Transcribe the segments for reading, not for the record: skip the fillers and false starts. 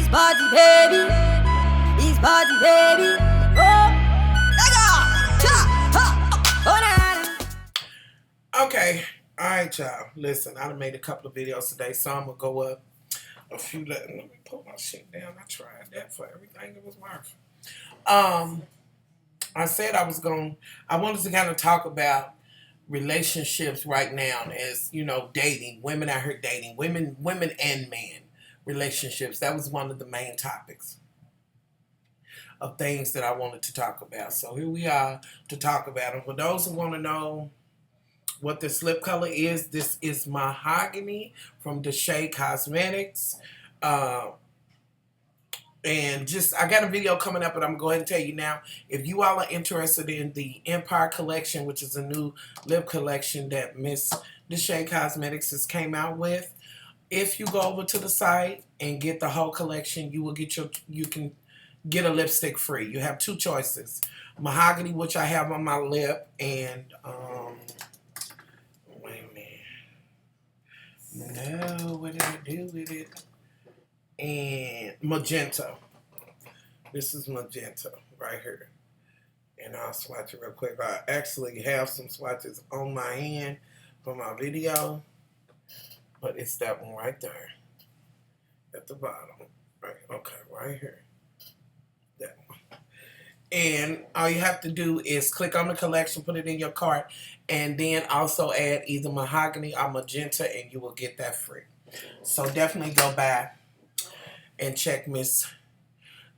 His body, baby. His body, baby. Oh, okay, all right, y'all. Listen, I done made a couple of videos today, so I'm gonna go up a few. Let me put my shit down. I tried that for everything it was worth. I said I wanted to kind of talk about relationships right now, as you know, dating, women out here dating, women and men relationships. That was one of the main topics of things that I wanted to talk about. So here we are to talk about them. For those who want to know what this lip color is, this is Mahogany from Deshae Cosmetics. And I got a video coming up, but I'm going to go ahead and tell you now. If you all are interested in the Empire Collection, which is a new lip collection that Miss Deshae Cosmetics has came out with, if you go over to the site and get the whole collection, you can get a lipstick free. You have two choices: Mahogany, which I have on my lip, and wait a minute. No, what did I do with it? And Magenta. This is Magenta right here. And I'll swatch it real quick. I actually have some swatches on my hand for my video, but it's that one right there at the bottom. Right, okay, right here. That one. And all you have to do is click on the collection, put it in your cart, and then also add either Mahogany or Magenta, and you will get that free. So definitely go back and check Miss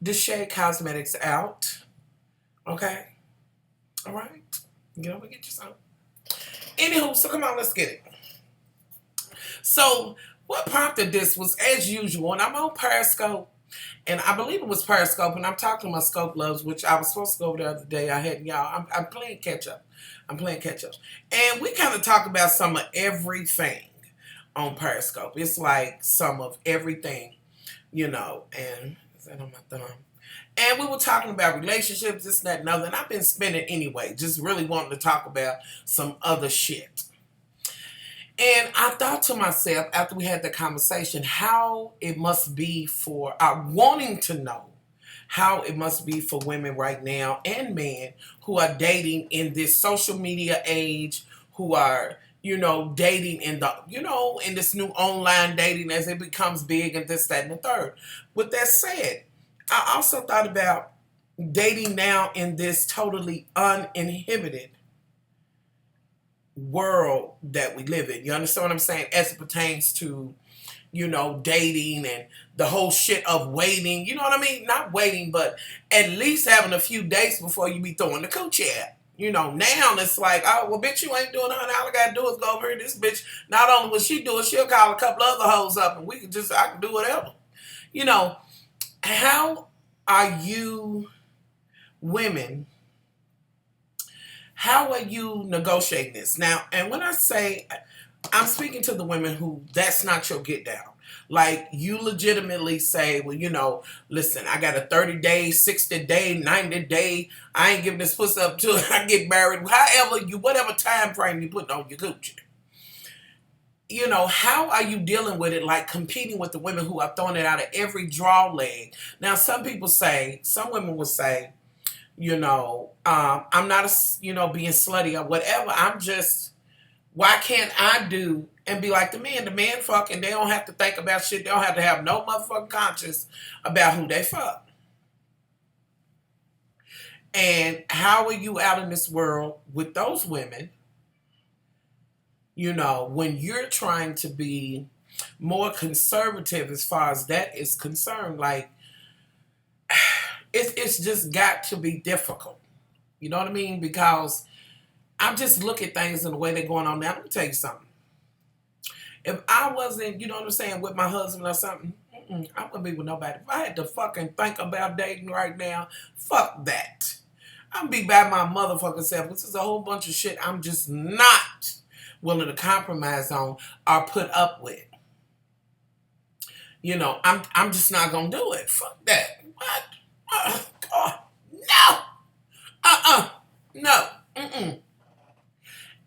Deshae Cosmetics out. Okay? All right? Get over and get you some. Anywho, so come on, let's get it. So what prompted this was, as usual, and I'm on Periscope, and I believe it was Periscope, and I'm talking to my Scope Loves, which I was supposed to go over the other day. I had y'all. I'm playing catch up. I'm playing catch up. And we kind of talk about some of everything on Periscope. It's like some of everything, you know, and is that on my thumb? And we were talking about relationships, this, that, and other, and I've been spinning anyway, just really wanting to talk about some other shit. And I thought to myself, after we had the conversation, how it must be for, wanting to know how it must be for women right now and men who are dating in this social media age, who are, you know, dating in the, you know, in this new online dating as it becomes big and this, that, and the third. With that said, I also thought about dating now in this totally uninhibited world that we live in. You understand what I'm saying? As it pertains to, you know, dating and the whole shit of waiting. You know what I mean? Not waiting, but at least having a few dates before you be throwing the coochie at. You know, now it's like, oh, well, bitch, you ain't doing nothing. All I gotta do is go over here. This bitch, not only will she do it, she'll call a couple other hoes up and I can do whatever. You know, how are you women, how are you negotiating this? Now, and when I say, I'm speaking to the women who that's not your get down. Like, you legitimately say, well, you know, listen, I got a 30-day, 60-day, 90-day. I ain't giving this pussy up till I get married. However, whatever time frame you put on your Gucci. You know, how are you dealing with it, like competing with the women who are throwing it out of every draw leg? Now, some women will say, you know, I'm not, being slutty or whatever. I'm just, why can't I do and be like the men? The men fuck and they don't have to think about shit. They don't have to have no motherfucking conscience about who they fuck. And how are you out in this world with those women, you know, when you're trying to be more conservative as far as that is concerned? Like, it's just got to be difficult. You know what I mean? Because I just look at things and the way they're going on now. Let me tell you something. If I wasn't, you know what I'm saying, with my husband or something, I wouldn't be with nobody. If I had to fucking think about dating right now, fuck that. I'm be by my motherfucking self. This is a whole bunch of shit I'm just not willing to compromise on or put up with. You know, I'm just not gonna do it. Fuck that. What? God, no. No.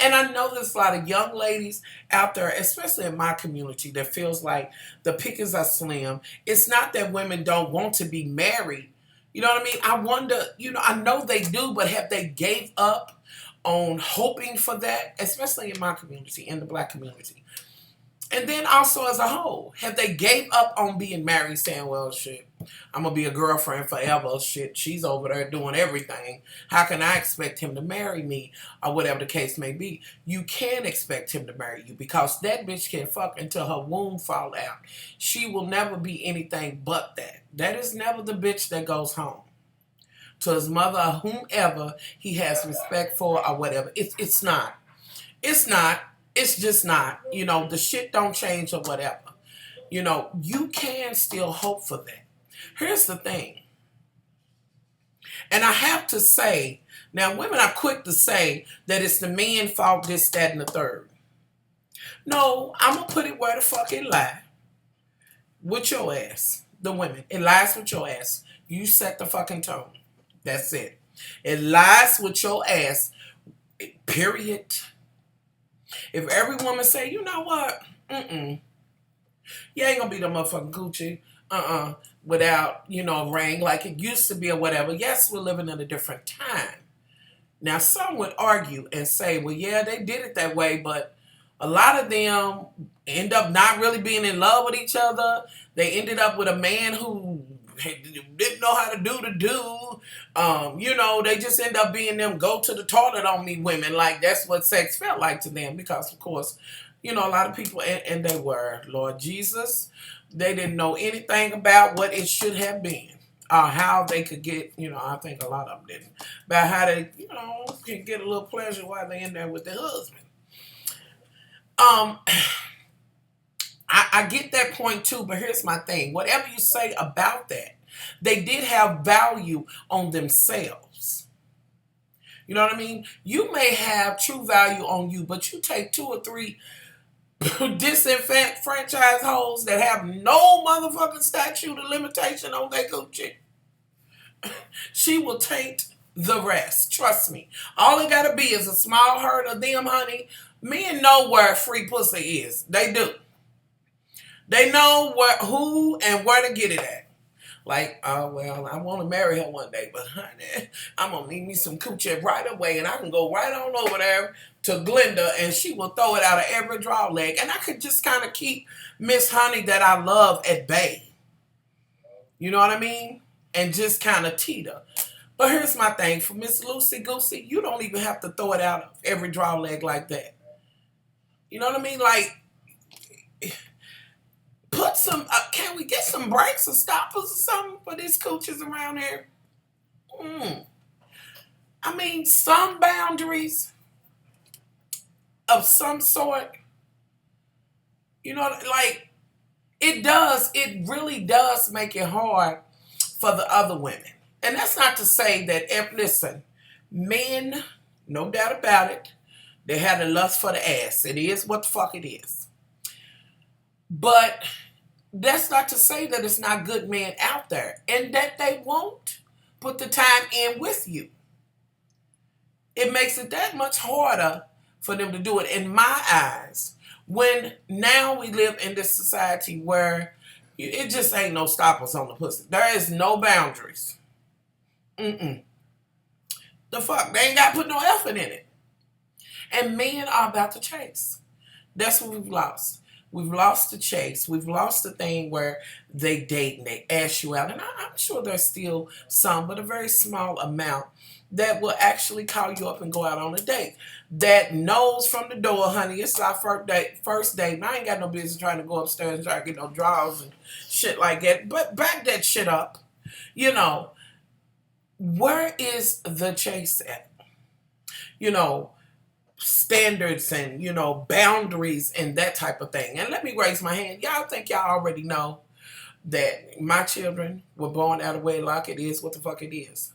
And I know there's a lot of young ladies out there, especially in my community, that feels like the pickings are slim. It's not that women don't want to be married. You know what I mean? I wonder, I know they do, but have they gave up on hoping for that, especially in my community, in the black community? And then also as a whole, have they gave up on being married, saying, well, shit, I'm going to be a girlfriend forever. Shit, she's over there doing everything. How can I expect him to marry me? Or whatever the case may be. You can expect him to marry you because that bitch can fuck until her womb fall out. She will never be anything but that. That is never the bitch that goes home to his mother or whomever he has respect for or whatever. It's not. It's not. It's just not. The shit don't change or whatever. You can still hope for that. Here's the thing. And I have to say, now women are quick to say that it's the man's fault, this, that, and the third. No, I'm going to put it where the fuck it lie. With your ass. The women. It lies with your ass. You set the fucking tone. That's it. It lies with your ass. Period. If every woman say, you know what? You ain't gonna be the motherfucking coochie. Without, a ring like it used to be or whatever. Yes, we're living in a different time. Now, some would argue and say, well, yeah, they did it that way, but a lot of them end up not really being in love with each other. They ended up with a man who didn't know how to do the do. They just end up being them go to the toilet on me women. Like, that's what sex felt like to them because, of course, a lot of people, and they were, Lord Jesus, they didn't know anything about what it should have been. How they could get, I think a lot of them didn't, about how they, can get a little pleasure while they're in there with their husband. I get that point too, but here's my thing. Whatever you say about that, they did have value on themselves. You know what I mean? You may have true value on you, but you take 2 or 3 disenfranchised hoes that have no motherfucking statute of limitation on their coochie. She will taint the rest. Trust me. All it gotta be is a small herd of them, honey. Men know where free pussy is. They do. They know who and where to get it at. Like, well, I want to marry her one day, but honey, I'm going to need me some coochie right away, and I can go right on over there to Glenda, and she will throw it out of every draw leg, and I could just kind of keep Miss Honey that I love at bay. You know what I mean? And just kind of teeter. But here's my thing. For Miss Lucy Goosey, you don't even have to throw it out of every draw leg like that. You know what I mean? Like, put some, can we get some brakes or stoppers or something for these cooches around here? I mean, some boundaries of some sort. Like, it really does make it hard for the other women. And that's not to say that, listen, men, no doubt about it, they have a lust for the ass. It is what the fuck it is. But that's not to say that it's not good men out there and that they won't put the time in with you. It makes it that much harder for them to do it, in my eyes, when now we live in this society where it just ain't no stoppers on the pussy. There is no boundaries. The fuck? They ain't got to put no effort in it. And men are about to chase. That's what we've lost. We've lost the chase. We've lost the thing where they date and they ask you out. And I'm sure there's still some, but a very small amount that will actually call you up and go out on a date. That knows from the door, honey, it's our first date. And I ain't got no business trying to go upstairs and try to get no drawers and shit like that. But back that shit up. Where is the chase at? Standards and, boundaries and that type of thing. And let me raise my hand. Y'all think y'all already know that my children were born out of wedlock. It is what the fuck it is.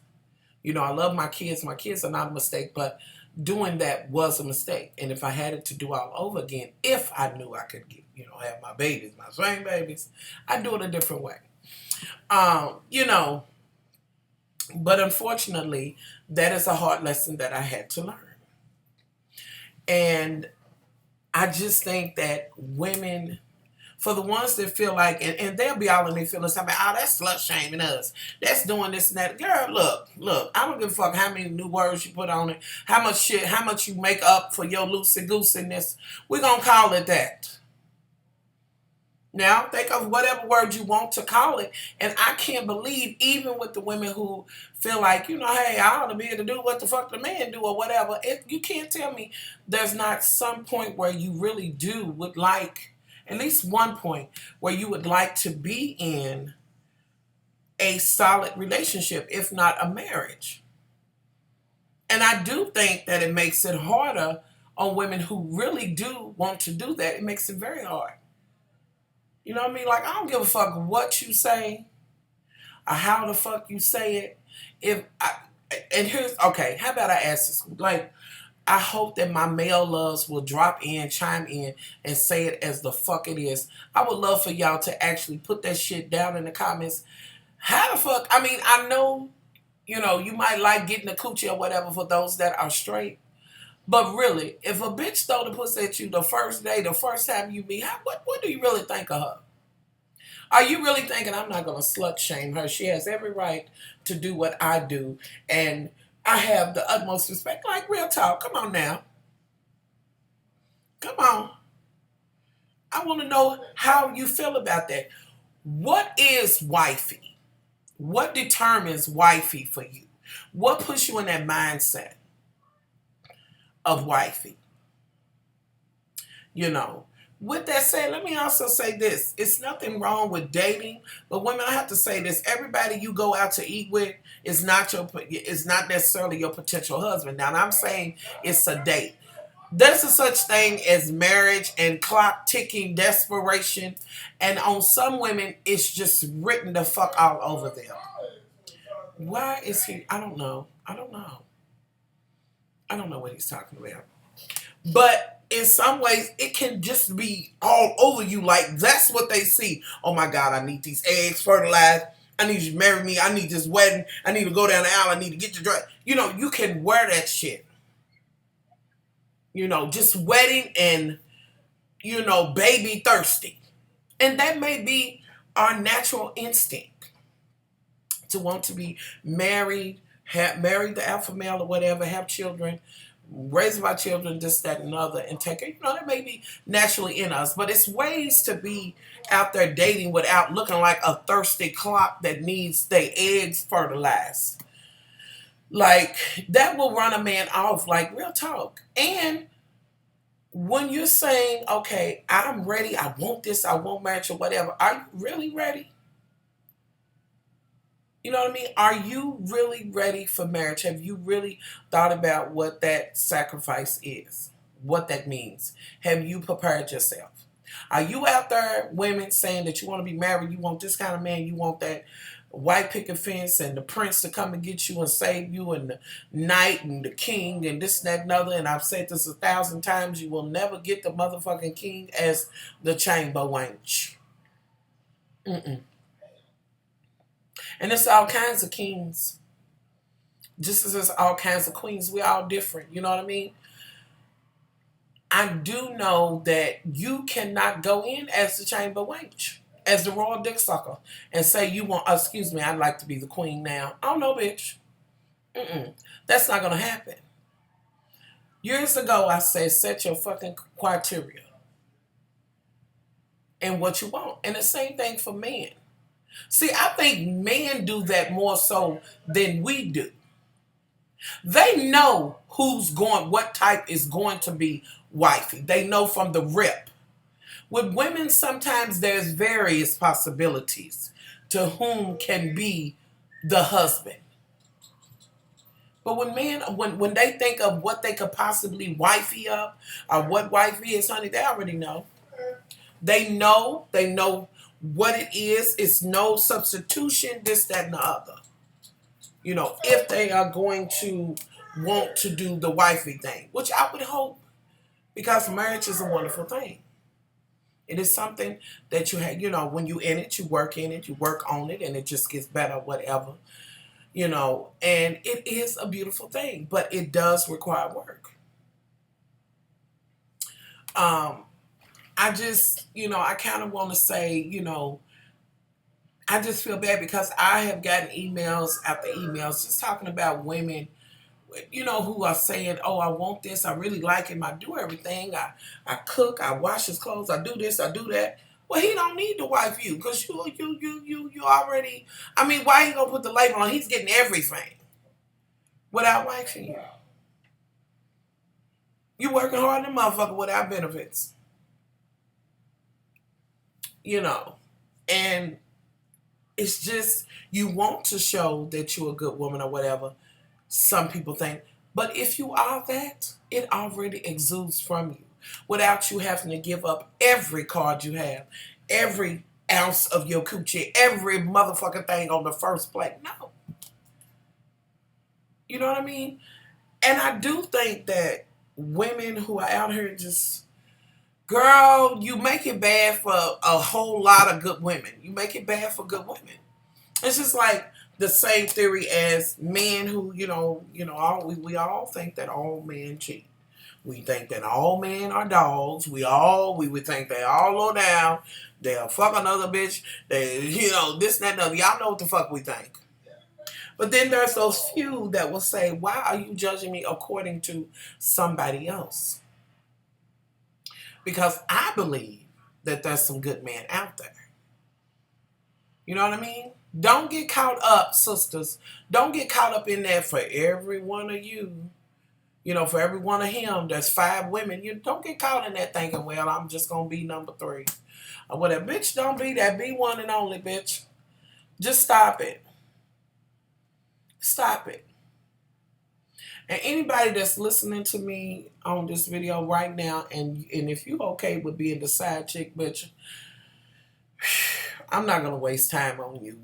I love my kids. My kids are not a mistake, but doing that was a mistake. And if I had it to do all over again, if I knew I could get, have my babies, my swing babies, I'd do it a different way. But unfortunately, that is a hard lesson that I had to learn. And I just think that women, for the ones that feel like, and they'll be all in their feelings, I mean, oh, that's slut shaming us. That's doing this and that. Girl, look, I don't give a fuck how many new words you put on it, how much shit, how much you make up for your loosey-goosiness. We're going to call it that. Now, think of whatever word you want to call it. And I can't believe, even with the women who feel like, hey, I ought to be able to do what the fuck the man do or whatever. You can't tell me there's not some point where you really would like, at least one point, where you would like to be in a solid relationship, if not a marriage. And I do think that it makes it harder on women who really do want to do that. It makes it very hard. You know what I mean? Like, I don't give a fuck what you say or how the fuck you say it. Okay, how about I ask this? Like, I hope that my male loves will drop in, chime in, and say it as the fuck it is. I would love for y'all to actually put that shit down in the comments. How the fuck? I mean, I know, you might like getting a coochie or whatever for those that are straight. But really, if a bitch throw the pussy at you the first day, the first time you meet, what do you really think of her? Are you really thinking, I'm not going to slut shame her? She has every right to do what I do. And I have the utmost respect. Like, real talk. Come on now. Come on. I want to know how you feel about that. What is wifey? What determines wifey for you? What puts you in that mindset of wifey? With that said, let me also say this. It's nothing wrong with dating, but women, I have to say this. Everybody you go out to eat with is not necessarily your potential husband. Now, I'm saying it's a date. There's a such thing as marriage and clock ticking desperation. And on some women, it's just written the fuck all over them. Why is he? I don't know. I don't know what he's talking about. But in some ways, it can just be all over you. Like, that's what they see. Oh my God, I need these eggs fertilized. I need you to marry me. I need this wedding. I need to go down the aisle. I need to get you dressed. You can wear that shit. Just wedding and, baby thirsty. And that may be our natural instinct to want to be married, marry the alpha male or whatever, have children, raise our children, this, that, and other, and take care. That may be naturally in us, but it's ways to be out there dating without looking like a thirsty clock that needs their eggs fertilized. Like, that will run a man off, like, real talk. And when you're saying, okay, I'm ready, I want this, I want marriage or whatever, are you really ready? You know what I mean? Are you really ready for marriage? Have you really thought about what that sacrifice is? What that means? Have you prepared yourself? Are you out there, women, saying that you want to be married, you want this kind of man, you want that white picket fence and the prince to come and get you and save you and the knight and the king and this, that, and other? And I've said this 1,000 times, you will never get the motherfucking king as the chamber wench. And it's all kinds of kings. Just as there's all kinds of queens, we're all different. You know what I mean? I do know that you cannot go in as the chamber wench, as the royal dick sucker, and say you want, excuse me, I'd like to be the queen now. Oh, no, bitch. That's not going to happen. Years ago, I said, set your fucking criteria and what you want. And the same thing for men. See, I think men do that more so than we do. They know what type is going to be wifey. They know from the rip. With women, sometimes there's various possibilities to whom can be the husband. But when men, when they think of what they could possibly wifey up, or what wifey is, honey, they already know. They know what it is. It's no substitution, this, that, and the other. If they are going to want to do the wifey thing, which I would hope, because marriage is a wonderful thing. It is something that you have, when you in it, you work in it, you work on it, and it just gets better, whatever. And it is a beautiful thing, but it does require work. I just, I kind of want to say, I just feel bad because I have gotten emails after emails just talking about women, who are saying, oh, I want this. I really like him. I do everything. I cook. I wash his clothes. I do this. I do that. Well, he don't need to wife you because you already, why he going to put the label on? He's getting everything without wifing you. You working hard than a motherfucker without benefits. And it's just, you want to show that you're a good woman or whatever. Some people think. But if you are that, it already exudes from you without you having to give up every card you have, every ounce of your coochie, every motherfucking thing on the first plate. No. You know what I mean? And I do think that women who are out here just, girl, you make it bad for a whole lot of good women. You make it bad for good women. It's just like the same theory as men who, we all think that all men cheat. We think that all men are dogs. We would think they all low down. They'll fuck another bitch. They, this, that, and other. Y'all know what the fuck we think. But then there's those few that will say, why are you judging me according to somebody else? Because I believe that there's some good men out there. You know what I mean? Don't get caught up, sisters. Don't get caught up in that for every one of you. For every one of him, there's 5 women. You don't get caught in that thinking, well, I'm just going to be number 3. Or whatever. Bitch, don't be that. Be one and only, bitch. Just stop it. Stop it. And anybody that's listening to me on this video right now, and if you're okay with being the side chick, bitch, I'm not going to waste time on you.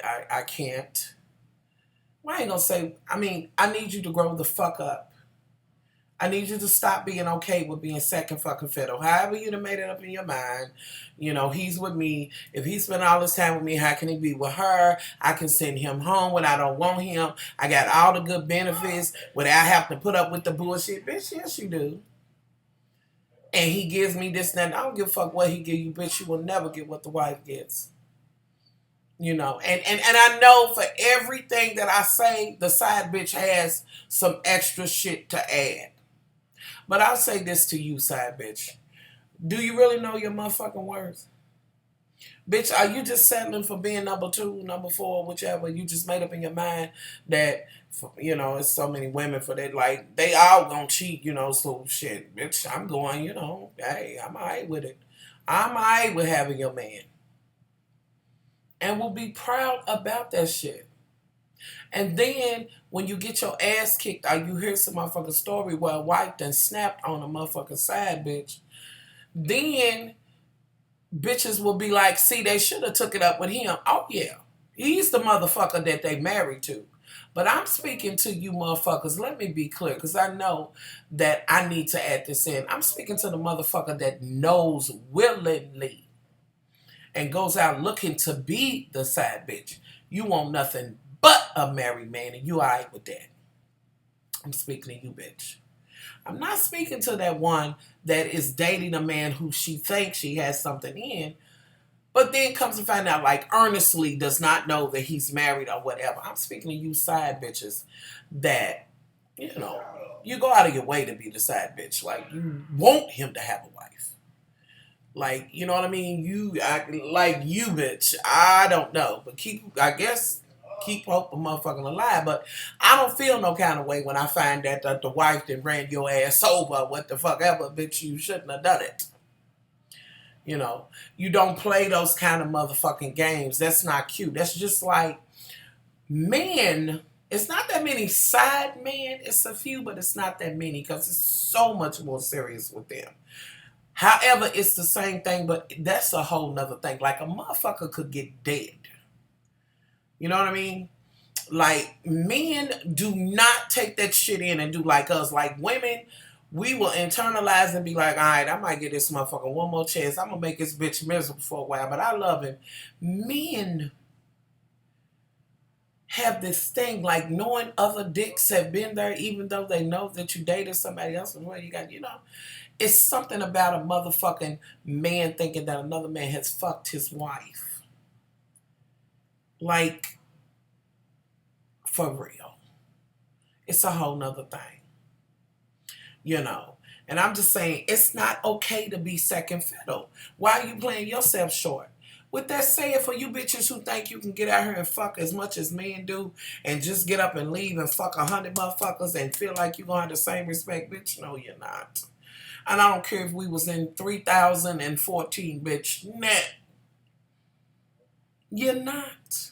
I can't. Well, I ain't going to say, I need you to grow the fuck up. I need you to stop being okay with being second fucking fiddle. However you done made it up in your mind, he's with me. If he spent all this time with me, how can he be with her? I can send him home when I don't want him. I got all the good benefits without having to put up with the bullshit. Bitch, yes you do. And he gives me this and that. I don't give a fuck what he give you, bitch. You will never get what the wife gets. And I know for everything that I say, the side bitch has some extra shit to add. But I'll say this to you, side bitch. Do you really know your motherfucking worth? Bitch, are you just settling for being number 2, number 4, whichever? You just made up in your mind that, it's so many women for that. Like, they all gonna cheat, so shit. Bitch, I'm going, hey, I'm all right with it. I'm all right with having your man. And will be proud about that shit. And then, when you get your ass kicked or you hear some motherfucking story where a wife done snapped on a motherfucking side bitch, then bitches will be like, see, they should have took it up with him. Oh, yeah. He's the motherfucker that they married to. But I'm speaking to you motherfuckers. Let me be clear, because I know that I need to add this in. I'm speaking to the motherfucker that knows willingly and goes out looking to be the side bitch. You want nothing but a married man, and you all right with that. I'm speaking to you, bitch. I'm not speaking to that one that is dating a man who she thinks she has something in, but then comes to find out, like, earnestly does not know that he's married or whatever. I'm speaking to you side bitches that, you go out of your way to be the side bitch. Like, you want him to have a wife. Like, you know what I mean? You bitch. I don't know, but keep hope a motherfucking alive. But I don't feel no kind of way when I find that the wife that ran your ass over, what the fuck ever, bitch, you shouldn't have done it. You don't play those kind of motherfucking games. That's not cute. That's just like men. It's not that many side men. It's a few, but it's not that many because it's so much more serious with them. However, it's the same thing, but that's a whole nother thing. Like, a motherfucker could get dead. You know what I mean? Like, men do not take that shit in and do like us. Like, women, we will internalize and be like, all right, I might get this motherfucker one more chance. I'm going to make this bitch miserable for a while, but I love him. Men, have this thing like knowing other dicks have been there, even though they know that you dated somebody else as well. You got, it's something about a motherfucking man thinking that another man has fucked his wife. Like, for real. It's a whole nother thing. And I'm just saying, it's not okay to be second fiddle. Why are you playing yourself short? With that said, for you bitches who think you can get out here and fuck as much as men do and just get up and leave and fuck 100 motherfuckers and feel like you're going to have the same respect, bitch, no, you're not. And I don't care if we was in 3014, bitch, nah. You're not.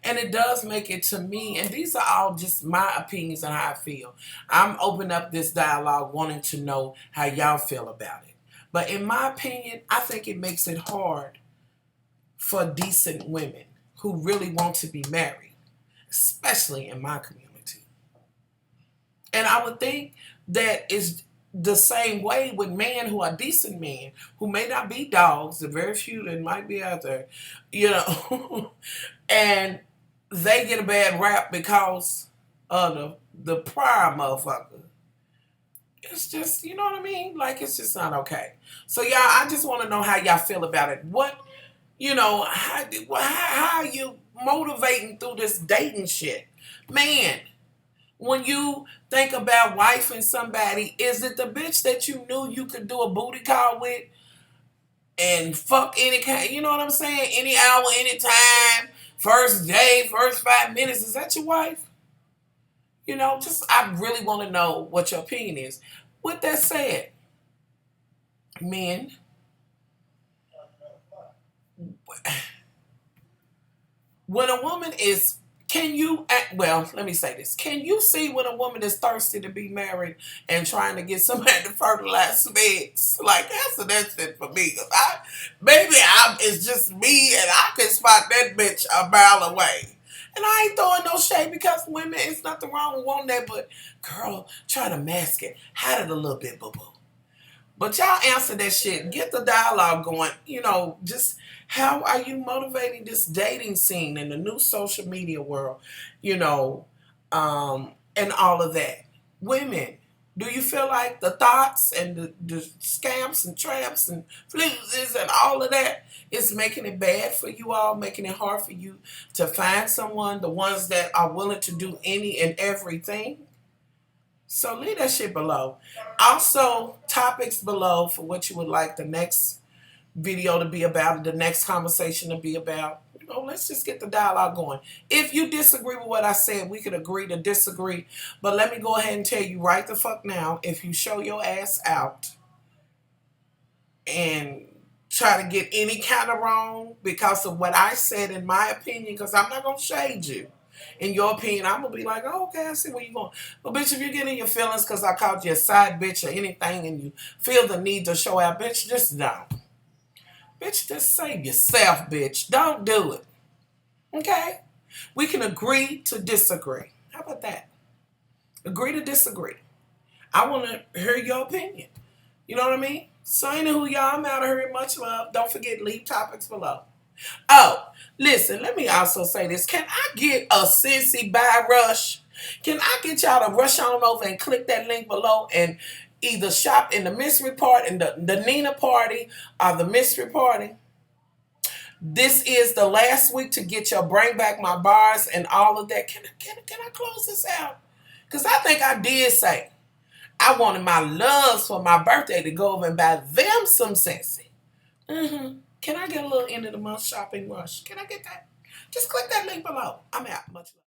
And it does make it to me, and these are all just my opinions and how I feel. I'm opening up this dialogue wanting to know how y'all feel about it. But in my opinion, I think it makes it hard for decent women who really want to be married, especially in my community. And I would think that is the same way with men who are decent men, who may not be dogs, the very few that might be out there, and they get a bad rap because of the prior motherfucker. It's just, you know what I mean? Like, it's just not okay. So, y'all, I just want to know how y'all feel about it. What, how are you motivating through this dating shit? Man, when you think about wifing somebody, is it the bitch that you knew you could do a booty call with and fuck any kind, you know what I'm saying? Any hour, any time, first day, first 5 minutes, is that your wife? I really want to know what your opinion is. With that said, men, when a woman is, let me say this. Can you see when a woman is thirsty to be married and trying to get somebody to fertilize eggs? Like, answer that shit for me. It's just me and I can spot that bitch a mile away. And I ain't throwing no shade because women, it's nothing wrong with wanting that, but girl, try to mask it. Hide it a little bit, boo-boo. But y'all answer that shit. Get the dialogue going. Just how are you motivating this dating scene in the new social media world, and all of that. Women, do you feel like the thoughts and the scamps and traps and fluses and all of that is making it bad for you all, making it hard for you to find someone, the ones that are willing to do any and everything? So leave that shit below. Also, topics below for what you would like the next video to be about, the next conversation to be about. Let's just get the dialogue going. If you disagree with what I said, we could agree to disagree. But let me go ahead and tell you right the fuck now, if you show your ass out and try to get any kind of wrong because of what I said in my opinion, because I'm not going to shade you. In your opinion, I'm going to be like, oh, okay, I see where you're going. But, bitch, if you're getting your feelings because I called you a side bitch or anything and you feel the need to show out, bitch, just don't. Bitch, just save yourself, bitch. Don't do it. Okay? We can agree to disagree. How about that? Agree to disagree. I want to hear your opinion. You know what I mean? So, anywho, y'all, I'm out of here. Much love. Don't forget, leave topics below. Oh, listen, let me also say this. Can I get a SCENTSY buy rush? Can I get y'all to rush on over and click that link below and either shop in the mystery party, in the Nina party, or the mystery party? This is the last week to get your bring back my bars and all of that. Can I close this out? Because I think I did say I wanted my loves for my birthday to go over and buy them some SCENTSY. Can I get a little end of the month shopping rush? Can I get that? Just click that link below. I'm out. Much love.